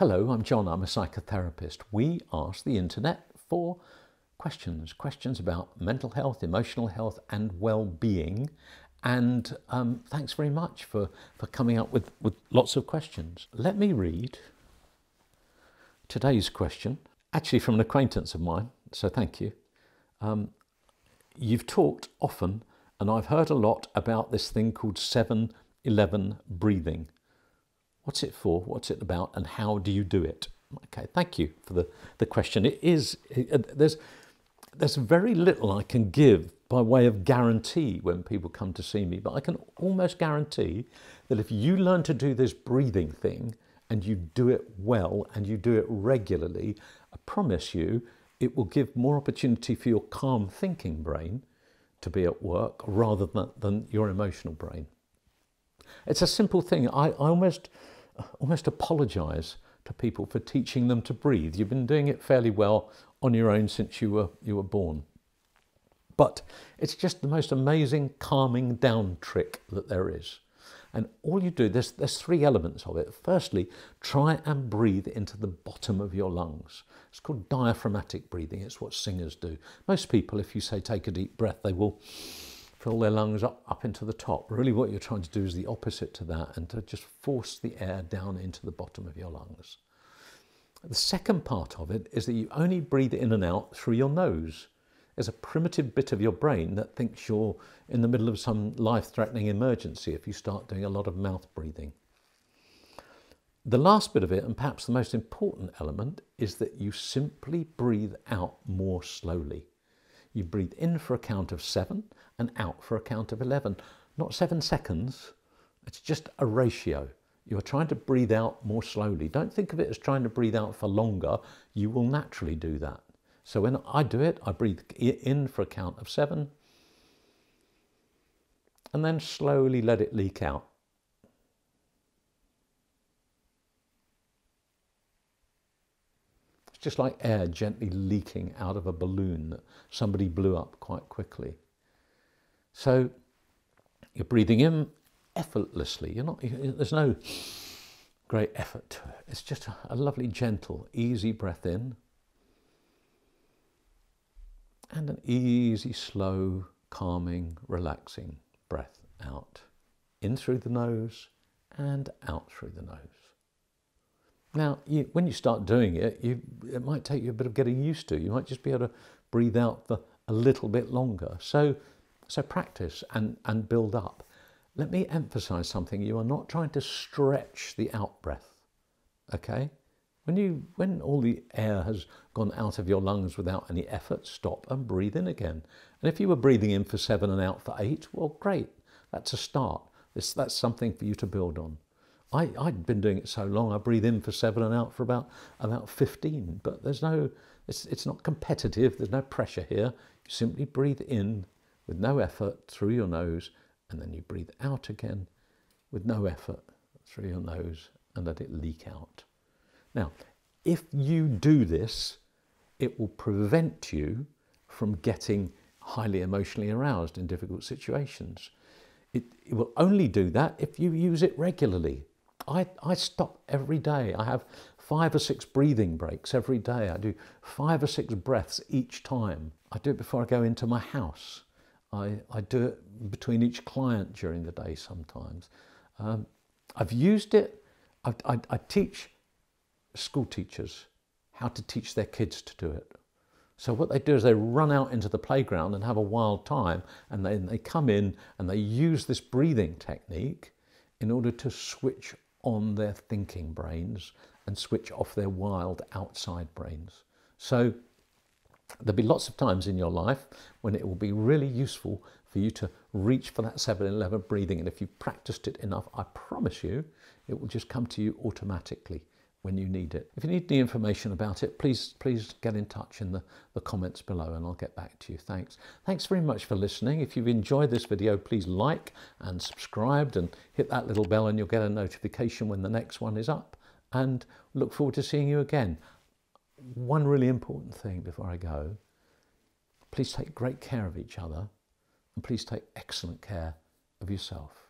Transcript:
Hello, I'm John, I'm a psychotherapist. We ask the internet for questions about mental health, emotional health and well-being. And thanks very much for coming up with lots of questions. Let me read today's question, actually from an acquaintance of mine, so thank you. You've talked often, and I've heard a lot about this thing called 7-11 breathing. What's it for? What's it about? And how do you do it? Okay, thank you for the question. There's very little I can give by way of guarantee when people come to see me, but I can almost guarantee that if you learn to do this breathing thing and you do it well and you do it regularly, I promise you it will give more opportunity for your calm thinking brain to be at work rather than your emotional brain. It's a simple thing. I almost apologise to people for teaching them to breathe. You've been doing it fairly well on your own since you were born. But it's just the most amazing calming down trick that there is. And all you do, there's three elements of it. Firstly, try and breathe into the bottom of your lungs. It's called diaphragmatic breathing. It's what singers do. Most people, if you say take a deep breath, they will fill their lungs up into the top. Really what you're trying to do is the opposite to that, and to just force the air down into the bottom of your lungs. The second part of it is that you only breathe in and out through your nose. There's a primitive bit of your brain that thinks you're in the middle of some life-threatening emergency if you start doing a lot of mouth breathing. The last bit of it, and perhaps the most important element, is that you simply breathe out more slowly. You breathe in for a count of 7 and out for a count of 11. Not 7 seconds, it's just a ratio. You're trying to breathe out more slowly. Don't think of it as trying to breathe out for longer. You will naturally do that. So when I do it, I breathe in for a count of 7 and then slowly let it leak out. It's just like air gently leaking out of a balloon that somebody blew up quite quickly. So you're breathing in effortlessly. There's no great effort to it. It's just a lovely, gentle, easy breath in. And an easy, slow, calming, relaxing breath out. In through the nose and out through the nose. Now, when you start doing it, it might take you a bit of getting used to. You might just be able to breathe out for a little bit longer. So practice and build up. Let me emphasize something. You are not trying to stretch the out breath, okay? When all the air has gone out of your lungs without any effort, stop and breathe in again. And if you were breathing in for 7 and out for 8, well, great. That's a start. That's something for you to build on. I'd been doing it so long, I breathe in for 7 and out for about 15. But it's not competitive. There's no pressure here. You simply breathe in with no effort through your nose, and then you breathe out again with no effort through your nose and let it leak out. Now, if you do this, it will prevent you from getting highly emotionally aroused in difficult situations. It will only do that if you use it regularly. I stop every day. I have 5 or 6 breathing breaks every day. I do 5 or 6 breaths each time. I do it before I go into my house. I do it between each client during the day sometimes. I've used it. I teach school teachers how to teach their kids to do it. So what they do is they run out into the playground and have a wild time, and then they come in and they use this breathing technique in order to switch on their thinking brains and switch off their wild outside brains. So there'll be lots of times in your life when it will be really useful for you to reach for that 7-11 breathing, and if you've practiced it enough, I promise you it will just come to you automatically when you need it. If you need any information about it, please get in touch in the comments below and I'll get back to you. Thanks. Thanks very much for listening. If you've enjoyed this video, please like and subscribe and hit that little bell and you'll get a notification when the next one is up. And look forward to seeing you again. One really important thing before I go, please take great care of each other and please take excellent care of yourself.